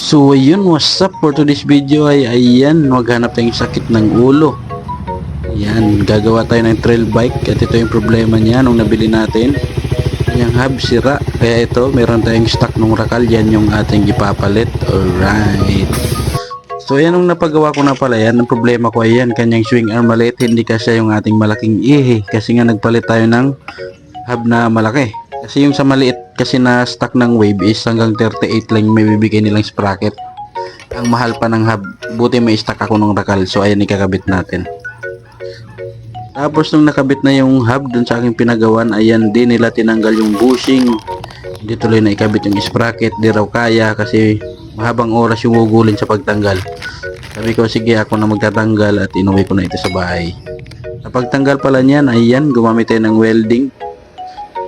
So ayun, what's up for today's video ay ayan, maghanap tayong sakit ng ulo. Ayan, gagawa tayo ng trail bike at ito yung problema niya nung nabili natin. Yung hub sira, kaya ito meron tayong stock ng rakal, yan yung ating ipapalit. Alright. So ayan, nung napagawa ko na pala yan, ang problema ko ay yan, kanyang swing arm maliit, hindi kasi yung ating malaking ihi. Kasi nga nagpalit tayo ng hub na malaki. Kasi yung sa maliit kasi na stock ng wave is hanggang 38 lang may bibigay nilang sprocket. Ang mahal pa ng hub, buti may stock ako ng rakal. So ayan, ikakabit natin. Tapos nung nakabit na yung hub dun sa aking pinagawan, ayan din nila tinanggal yung bushing. Hindi tuloy na ikabit yung sprocket, di raw kaya kasi mahabang oras yung ugulin sa pagtanggal. Sabi ko sige, ako na magtatanggal at inuwi ko na ito sa bahay. Sa pagtanggal pala niyan, ayan, gumamit tayo ng welding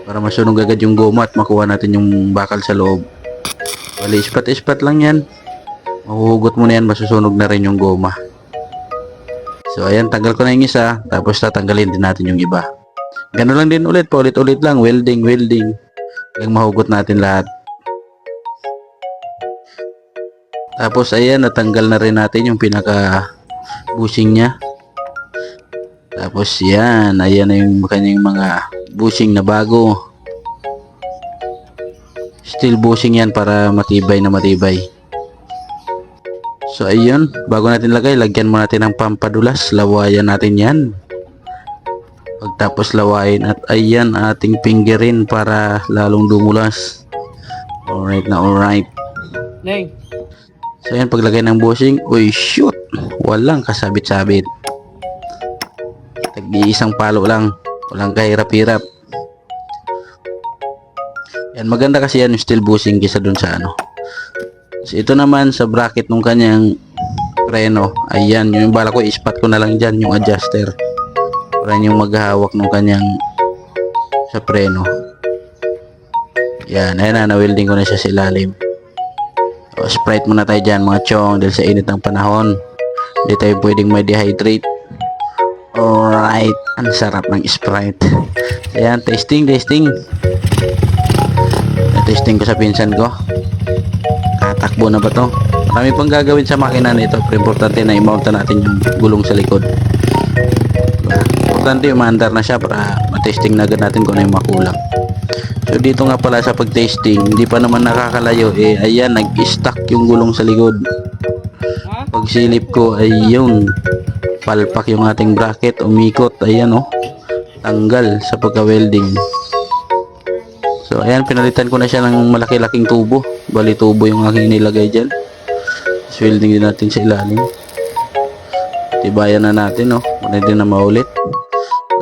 para masunog agad yung goma at makuha natin yung bakal sa loob. Bali, ispat-ispat lang yan. Mahuhugot mo na yan, masusunog na rin yung goma. So ayan, tanggal ko na yung isa, tapos tatanggalin din natin yung iba. Ganun lang din ulit, paulit-ulit lang, welding hanggang mahugot natin lahat. Tapos ayan, natanggal na rin natin yung pinaka bushing nya. Tapos yan, ayan na yung kanyang mga bushing na bago. Steel bushing yan para matibay na matibay. So ayun, bago natin lagay, lagyan mo natin ng pampadulas. Lawayan natin yan. Pagtapos lawayin at ayan ating fingerin para lalong dumulas. Alright na alright. Neng. So ayan, paglagay ng bushing, uy shoot, walang kasabit-sabit. Tag-iisang palo lang, walang kahirap-hirap. Yan, maganda kasi yan yung steel bushing kisa dun sa ano. So ito naman sa bracket ng kanyang preno, ayan, yung bala ko ispat ko na lang dyan yung adjuster para yung maghahawak ng kanyang sa preno. Yan, ayan na, na-welding ko na siya sa ilalim. O, sprite muna tayo dyan mga chong dahil sa init ng panahon hindi tayo pwedeng may dehydrate. Alright, ang sarap ng Sprite. Ayan, testing ko sa pinsan ko. Katakbo na ba to? Marami pang gagawin sa makina nito, pero importante na i-mount natin yung gulong sa likod. Diba? Importante yung maandar na siya para matesting na agad natin kung ano yung makulang. So dito nga pala sa pag-testing, hindi pa naman nakakalayo eh, ayan, nag-stuck yung gulong sa likod. Pag silip ko, ayun, palpak yung ating bracket, umikot, ayan oh, tanggal sa pagka-welding. So ayan, pinalitan ko na siya ng malaki-laking tubo. Bali tubo yung aking nilagay dyan. So, welding din natin sa ilalim. Tibayan na natin oh, wala din na maulit.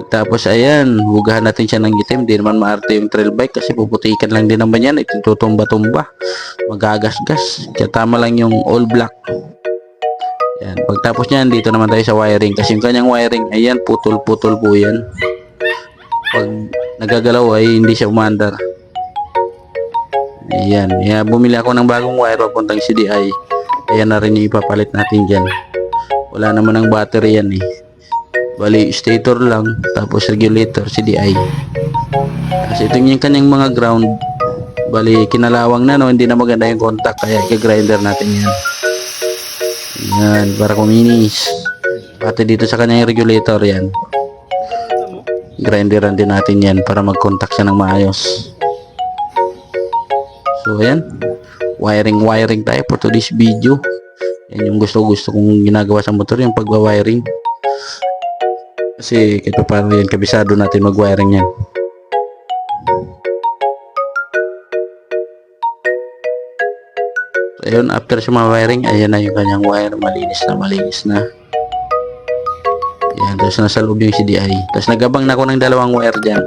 Tapos ayan, hugahan natin siya ng itim. Di naman maarte yung trail bike kasi puputikan lang din naman yan. Itutumba-tumba, magagasgas. Kaya tama lang yung all black. Yan, pagtapos niyan, dito naman tayo sa wiring. Kasi yung kanyang wiring, ayan, putol-putol po yan. Pag nagagalaw ay hindi siya umandar. Ayan, bumili ako ng bagong wire papuntang CDI. Ayan na rin yung ipapalit natin dyan. Wala naman ng battery yan eh. Bali, stator lang, tapos regulator, CDI. Kasi ito yung kanyang mga ground. Bali, kinalawang na no, hindi na maganda yung contact, kaya i-grinder natin yan. Yan, para kuminis. Pati dito sa kanyang regulator yan. Grinderan din natin yan para mag-contact siya ng maayos. So ayan, wiring tayo for today's video. Yan yung gusto kong ginagawa sa motor, yung pagwa-wiring. Kasi kahit paano yan, kabisado natin mag-wiring yan. So ayun, after sa mga wiring, ayan na yung kanyang wire, malinis na. Yan, tapos nasa loob yung CDI. Tapos nagabang na ako ng dalawang wire dyan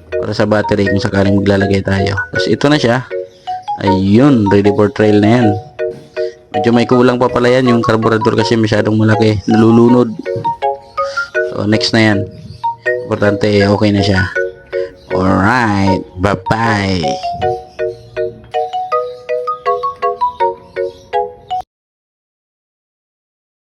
para sa battery kung sakaling maglalagay tayo. Tapos ito na siya. Ayun, ready for trail na yan. Medyo may kulang pa pala yan, yung carburetor kasi masyadong malaki, nalulunod. So next na yan. Importante okay na siya. Alright, bye bye.